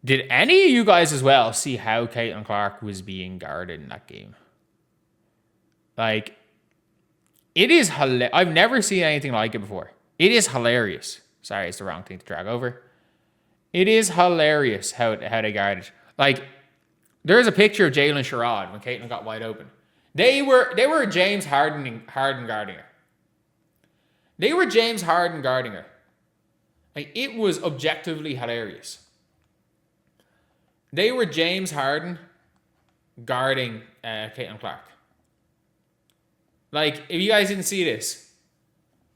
Did any of you guys as well see how Caitlin Clark was being guarded in that game? Like, it is hilarious. I've never seen anything like it before. It is hilarious. Sorry, it's the wrong thing to drag over. It is hilarious how they guarded. Like, there's a picture of Jalen Sherrod when Caitlin got wide open. They were James Harden guarding her. They were James Harden guarding her. Like, it was objectively hilarious. They were James Harden guarding Caitlin Clark. Like, if you guys didn't see this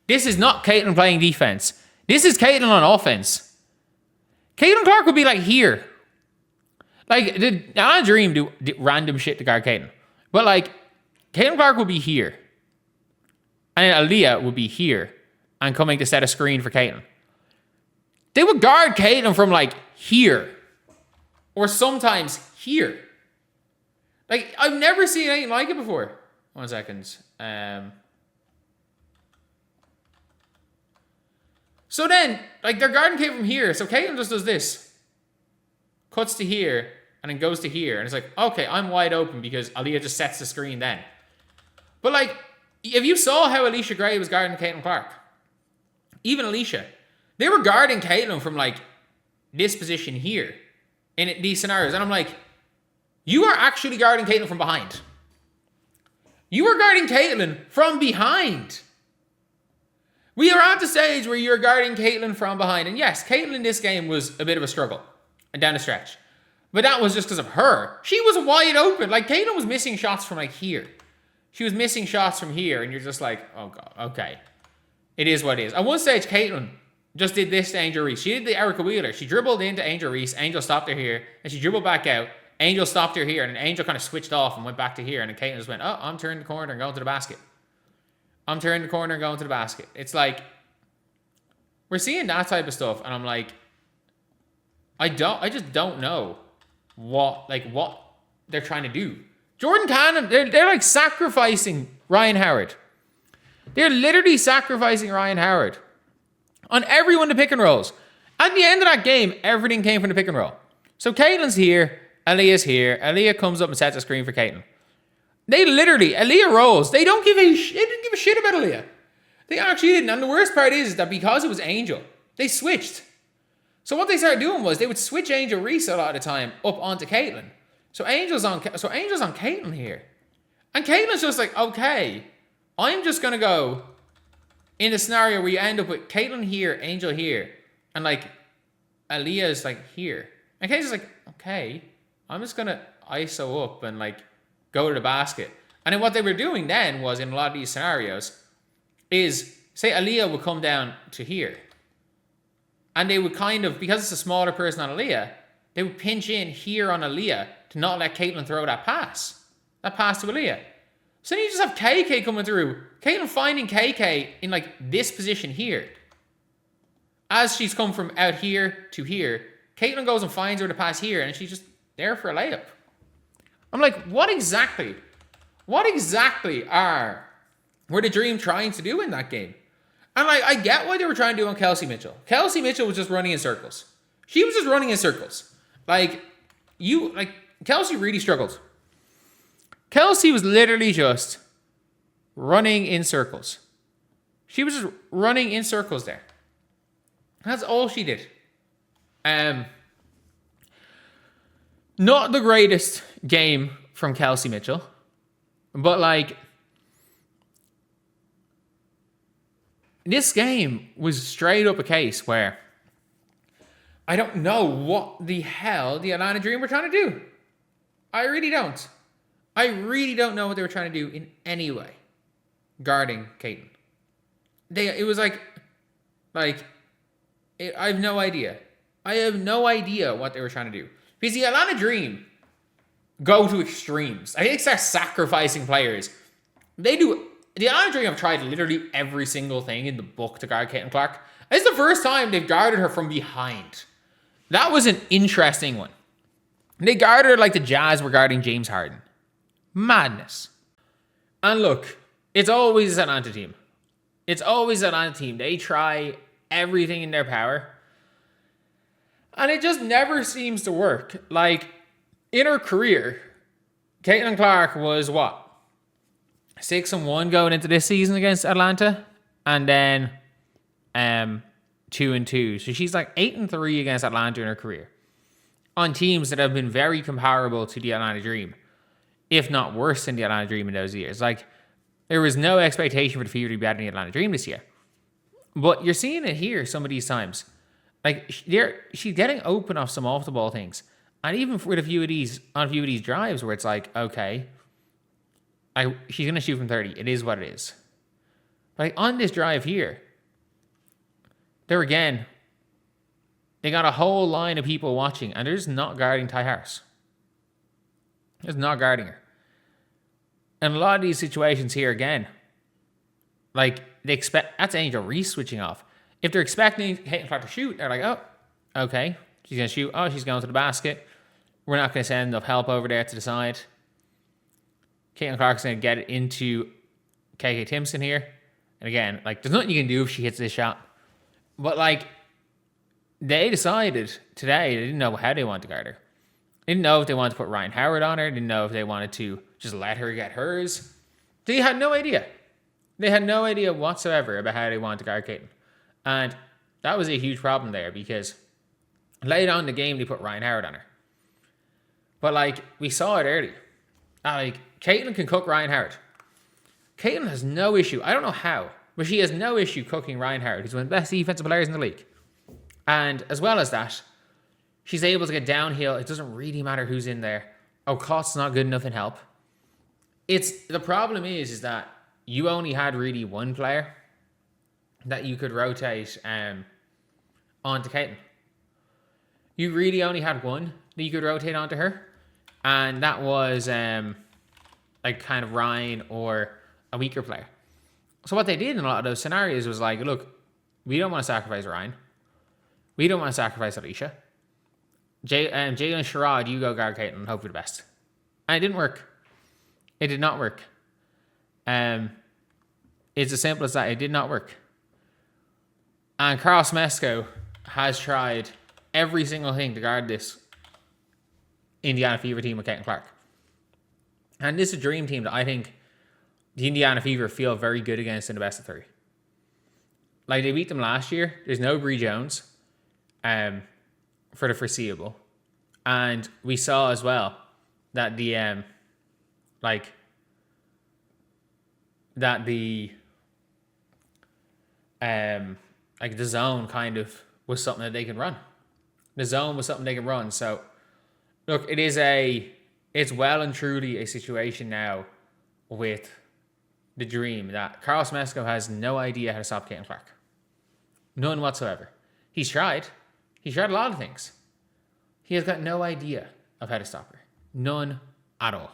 is not Caitlin playing defense. This is Caitlin on offense. Caitlin Clark would be like here. Like, I dream do random shit to guard Caitlin. But like, Caitlin Clark would be here. And Aaliyah would be here and coming to set a screen for Caitlin. They would guard Caitlin from like here. Or sometimes here. Like, I've never seen anything like it before. 1 second. So then, like, they're guarding Caitlin from here. So Caitlin just does this. Cuts to here. And then goes to here. And it's like, okay, I'm wide open because Aaliyah just sets the screen then. But like, if you saw how Alicia Gray was guarding Caitlin Clark. Even Alicia. They were guarding Caitlin from like this position here. In these scenarios. And I'm like, you are actually guarding Caitlin from behind. You are guarding Caitlin from behind. We are at the stage where you're guarding Caitlin from behind. And yes, Caitlin in this game was a bit of a struggle. And down the stretch. But that was just because of her. She was wide open. Like, Caitlin was missing shots from like here. She was missing shots from here. And you're just like, oh God, okay. It is what it is. At one stage, Caitlin just did this to Angel Reese. She did the Erica Wheeler. She dribbled into Angel Reese. Angel stopped her here. And she dribbled back out. Angel stopped her here. And then Angel kind of switched off and went back to here. And then Caitlin just went, oh, I'm turning the corner and going to the basket. I'm turning the corner and going to the basket. It's like, we're seeing that type of stuff. And I'm like, I just don't know what they're trying to do. Jordan Cannon, they're like sacrificing Ryan Howard. They're literally sacrificing Ryan Howard. On everyone to pick and rolls. At the end of that game, everything came from the pick and roll. So Caitlin's here, Aaliyah's here. Aaliyah comes up and sets a screen for Caitlin. They literally, Aaliyah rolls. They didn't give a shit about Aaliyah. They actually didn't. And the worst part is that because it was Angel, they switched. So what they started doing was they would switch Angel Reese a lot of the time up onto Caitlin. So Angel's on Caitlin here. And Caitlin's just like, okay, I'm just gonna go in a scenario where you end up with Caitlin here, Angel here, and like Aaliyah's like here. And Caitlin's like, okay, I'm just gonna ISO up and like go to the basket. And then what they were doing then was in a lot of these scenarios is say Aaliyah would come down to here. And they would kind of, because it's a smaller person on Aaliyah, they would pinch in here on Aaliyah to not let Caitlin throw that pass to Aaliyah. So then you just have KK coming through. Caitlin finding KK in like this position here. As she's come from out here to here, Caitlin goes and finds her to pass here, and she's just there for a layup. I'm like, what exactly were the Dream trying to do in that game? And like, I get what they were trying to do on Kelsey Mitchell. Kelsey Mitchell was just running in circles. She was just running in circles. Kelsey really struggled. Kelsey was literally just running in circles. She was just running in circles there. That's all she did. Not the greatest game from Kelsey Mitchell. But like, this game was straight up a case where I don't know what the hell the Atlanta Dream were trying to do. I really don't. I really don't know what they were trying to do in any way guarding Caitlin. It was like I have no idea. I have no idea what they were trying to do. Because the Atlanta Dream go to extremes. I think they're sacrificing players. They do. The Atlanta Dream have tried literally every single thing in the book to guard Caitlin Clark. It's the first time they've guarded her from behind. That was an interesting one. They guarded her like the Jazz were guarding James Harden. Madness. And look, it's always an Atlanta team. It's always an Atlanta team. They try everything in their power. And it just never seems to work. Like, in her career, Caitlin Clark was what? 6-1 going into this season against Atlanta. And then 2-2. So she's like 8-3 against Atlanta in her career. On teams that have been very comparable to the Atlanta Dream. If not worse than the Atlanta Dream in those years. Like, there was no expectation for the Fever to be better than the Atlanta Dream this year. But you're seeing it here some of these times. Like, she's getting open off some off-the-ball things. And even with a few of these drives where it's like, okay, she's going to shoot from 30. It is what it is. Like, on this drive here, they got a whole line of people watching, and they're just not guarding Ty Harris. They're just not guarding her. And a lot of these situations here, again, like, they expect, that's Angel Reese switching off. If they're expecting Caitlin Clark to shoot, they're like, oh, okay, she's going to shoot. Oh, she's going to the basket. We're not going to send enough help over there to the side. Caitlin Clark's going to get it into KK Timpson here. And again, like, there's nothing you can do if she hits this shot. But, like, they decided today they didn't know how they wanted to guard her. They didn't know if they wanted to put Ryan Howard on her. They didn't know if they wanted to just let her get hers. They had no idea. They had no idea whatsoever about how they wanted to guard Caitlin. And that was a huge problem there because late on in the game, they put Ryan Howard on her. But, like, we saw it early. Like, Caitlin can cook Ryan Howard. Caitlin has no issue. I don't know how, but she has no issue cooking Ryan Howard. He's one of the best defensive players in the league. And as well as that, she's able to get downhill. It doesn't really matter who's in there. O'Cott's not good enough in help. The problem is that you only had really one player that you could rotate onto Caitlin. You really only had one that you could rotate onto her. And that was like kind of Ryan or a weaker player. So what they did in a lot of those scenarios was like, look, we don't want to sacrifice Ryan. We don't want to sacrifice Alicia. Jalen Sherrod, you go guard Caitlin and hope for the best. And it didn't work. It did not work. It's as simple as that. It did not work. And Carl Smesco has tried every single thing to guard this Indiana Fever team with Caitlin Clark. And this is a dream team that I think the Indiana Fever feel very good against in the best of three. Like, they beat them last year. There's no Bree Jones for the foreseeable. And we saw as well that the zone kind of was something that they can run. The zone was something they can run. So, look, it's well and truly a situation now with the Dream that Carl Smesco has no idea how to stop Caitlin Clark. None whatsoever. He's tried. He's tried a lot of things. He has got no idea of how to stop her. None at all.